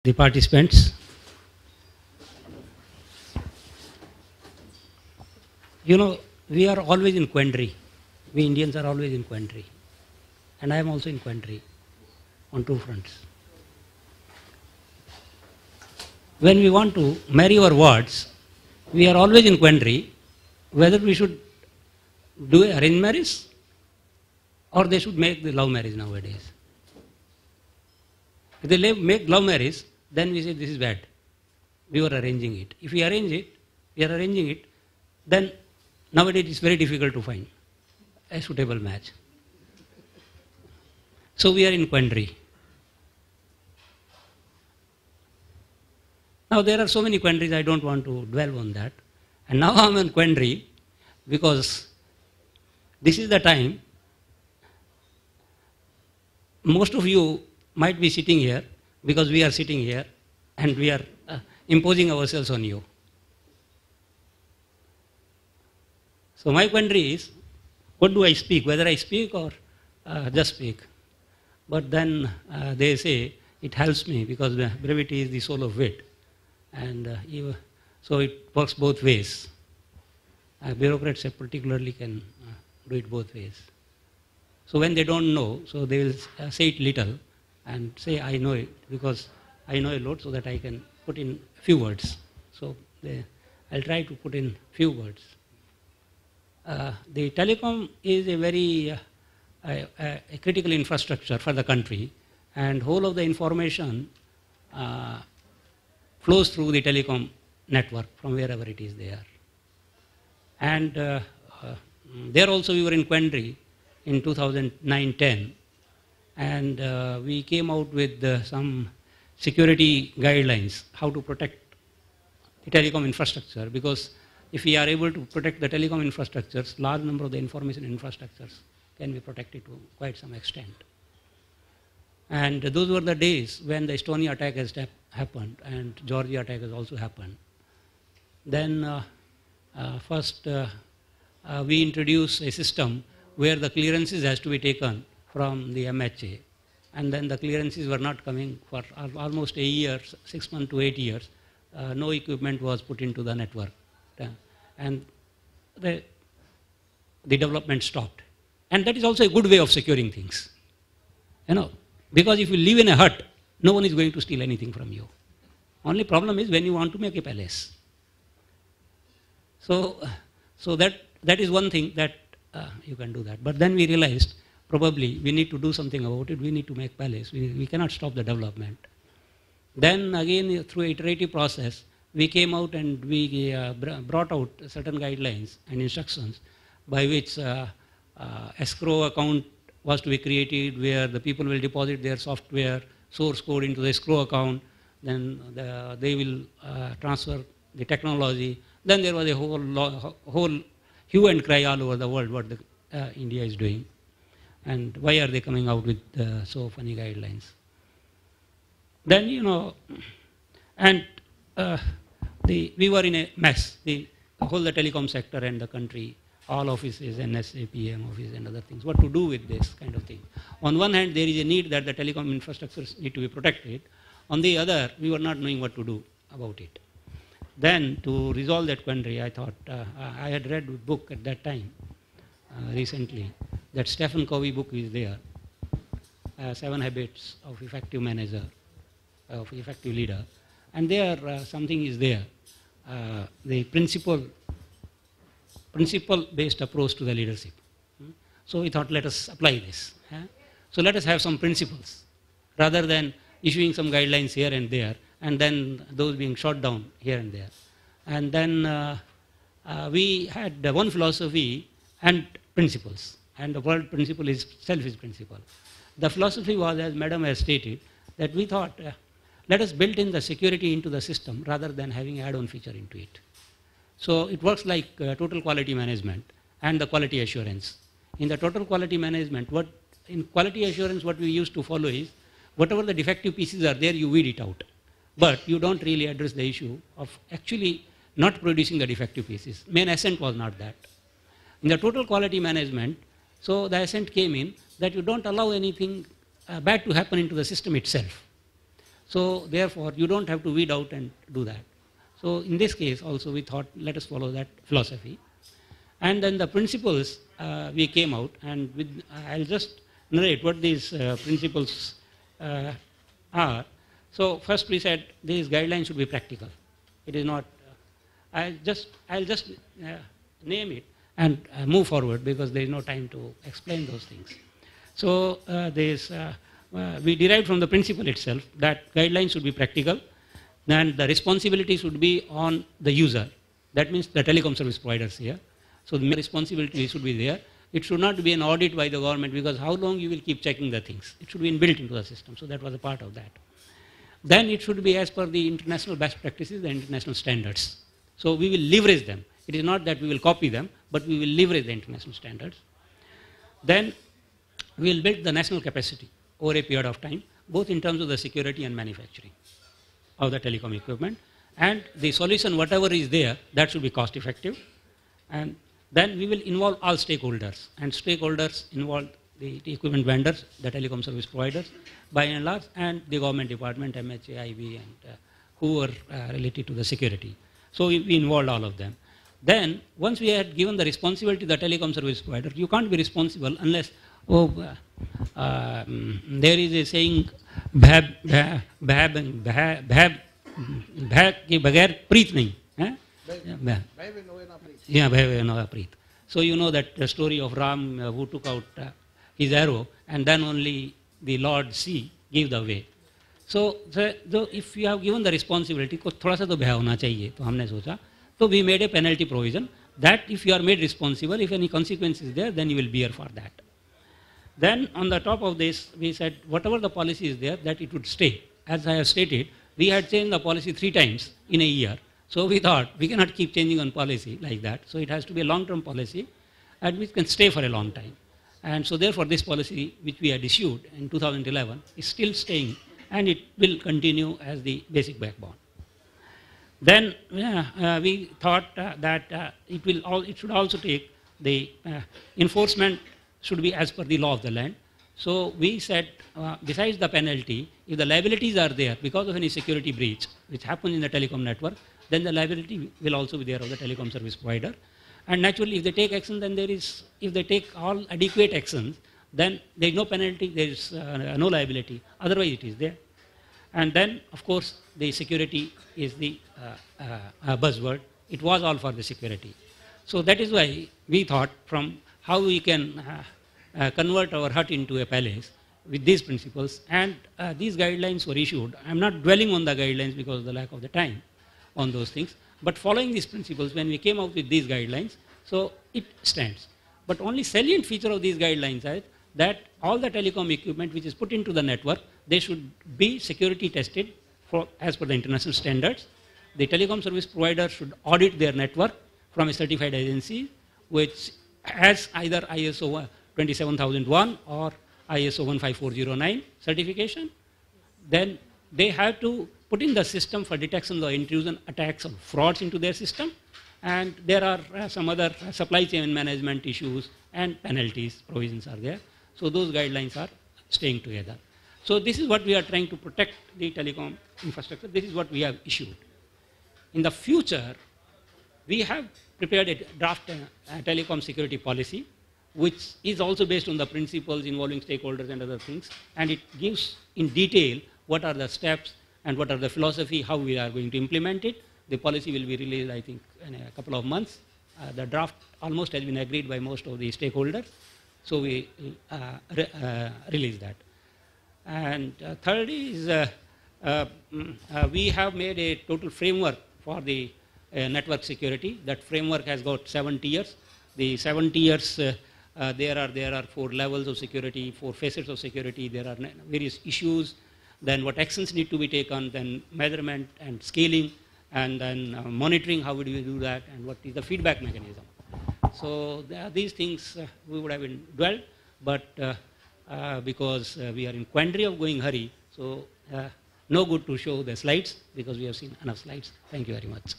the participants. You know, we are always in quandary. We Indians are always in quandary. And I am also in quandary on two fronts. When we want to marry our wards, we are always in quandary whether we should do arranged marriage or they should make the love marriage nowadays. If they make love marriage, then we say this is bad. We were arranging it. If we arrange it, we are arranging it, then nowadays it is very difficult to find a suitable match. So we are in quandary. Now there are so many quandaries, I don't want to dwell on that. And now I am in quandary because this is the time most of you might be sitting here because we are sitting here and we are imposing ourselves on you. So my quandary is, what do I speak? Whether I speak or just speak. But then they say it helps me because brevity is the soul of wit. And so it works both ways. Bureaucrats particularly can do it both ways. So when they don't know, so they will say it little and say I know it because I know a lot so that I can put in few words. So I'll try to put in few words. The telecom is a very a critical infrastructure for the country, and whole of the information flows through the telecom network from wherever it is there. And there also we were in quandary in 2009-10, and we came out with some security guidelines how to protect the telecom infrastructure, because if we are able to protect the telecom infrastructures, large number of the information infrastructures can be protected to quite some extent. And those were the days when the Estonia attack has happened and Georgia attack has also happened. Then first we introduced a system where the clearances has to be taken from the MHA, and then the clearances were not coming for almost a year, 6 months to 8 years. No equipment was put into the network, and the development stopped. And that is also a good way of securing things, you know, because if you live in a hut, no one is going to steal anything from you. Only problem is when you want to make a palace. So that is one thing that you can do that. But then we realized probably we need to do something about it. We need to make palace. We cannot stop the development. Then again, through iterative process, we came out and we brought out certain guidelines and instructions by which escrow account was to be created, where the people will deposit their software source code into the escrow account. Then they will transfer the technology. Then there was a whole hue and cry all over the world what India is doing, and why are they coming out with so funny guidelines. Then, you know, and we were in a mess. The whole the telecom sector and the country, all offices, NSA, PM office and other things, what to do with this kind of thing. On one hand, there is a need that the telecom infrastructures need to be protected. On the other, we were not knowing what to do about it. Then to resolve that quandary, I thought, I had read a book at that time, recently, that Stephen Covey book is there, 7 Habits of Effective Manager, of Effective Leader. And there something is there, the principle-based approach to the leadership. So we thought, let us apply this. So let us have some principles, rather than issuing some guidelines here and there, and then those being shot down here and there. And then we had one philosophy and principles, and the word principle is selfish principle. The philosophy was, as Madam has stated, that we thought, let us build in the security into the system rather than having add-on feature into it. So it works like total quality management and the quality assurance. In the total quality management, in quality assurance what we used to follow is, whatever the defective pieces are there, you weed it out. But you don't really address the issue of actually not producing the defective pieces. Main assent was not that. In the total quality management, so the assent came in that you don't allow anything bad to happen into the system itself. So therefore, you don't have to weed out and do that. So in this case also we thought, let us follow that philosophy. And then the principles we came out, and I'll just narrate what these principles are. So first we said these guidelines should be practical. It is not, I'll just name it and move forward because there is no time to explain those things. So we derived from the principle itself that guidelines should be practical, and the responsibility should be on the user. That means the telecom service providers here. So the responsibility should be there. It should not be an audit by the government, because how long you will keep checking the things. It should be inbuilt into the system. So that was a part of that. Then it should be as per the international best practices, the international standards. So we will leverage them. It is not that we will copy them, but we will leverage the international standards. Then we will build the national capacity over a period of time, both in terms of the security and manufacturing of the telecom equipment. And the solution, whatever is there, that should be cost effective. And then we will involve all stakeholders, and stakeholders involve the equipment vendors, the telecom service providers, by and large, and the government department, MHA, IB, and who are related to the security. So we involved all of them. Then, once we had given the responsibility to the telecom service provider, you can't be responsible unless, there is a saying, bhab ke bagair preet nahi. Yeah, preet. So you know that the story of Ram who took out his arrow, and then only the Lord C gave the way. So if you have given the responsibility, कुछ थोड़ा सा तो भय होना चाहिए, तो हमने सोचा, so we made a penalty provision that if you are made responsible, if any consequence is there, then you will bear for that. Then on the top of this, we said whatever the policy is there, that it would stay. As I have stated, we had changed the policy 3 times in a year. So we thought we cannot keep changing on policy like that. So it has to be a long-term policy and which can stay for a long time. And so therefore this policy which we had issued in 2011 is still staying, and it will continue as the basic backbone. Then we thought that it should also take the enforcement should be as per the law of the land. So we said, besides the penalty, if the liabilities are there because of any security breach which happens in the telecom network, then the liability will also be there of the telecom service provider. And naturally, if they take action, then if they take all adequate actions, then there is no penalty, there is no liability. Otherwise, it is there. And then, of course, the security is the buzzword. It was all for the security. So that is why we thought from how we can convert our hut into a palace with these principles. And these guidelines were issued. I'm not dwelling on the guidelines because of the lack of the time on those things. But following these principles, when we came out with these guidelines, so it stands. But only salient feature of these guidelines is that all the telecom equipment which is put into the network, they should be security tested as per the international standards. The telecom service provider should audit their network from a certified agency which has either ISO 27001 or ISO 15409 certification. Then they have to put in the system for detection of intrusion, attacks, or frauds into their system. And there are some other supply chain management issues and penalties, provisions are there. So those guidelines are staying together. So this is what we are trying to protect the telecom infrastructure. This is what we have issued. In the future, we have prepared a draft telecom security policy, which is also based on the principles involving stakeholders and other things. And it gives in detail what are the steps and what are the philosophy, how we are going to implement it. The policy will be released, I think, in a couple of months. The draft almost has been agreed by most of the stakeholders. So we release that. And third is we have made a total framework for the network security. That framework has got 7 tiers. The 7 tiers, there are 4 levels of security, 4 facets of security. There are various issues. Then what actions need to be taken, then measurement and scaling, and then monitoring, how would we do that, and what is the feedback mechanism. So these things we would have been dwelled, but because we are in quandary of going hurry, so no good to show the slides because we have seen enough slides. Thank you very much.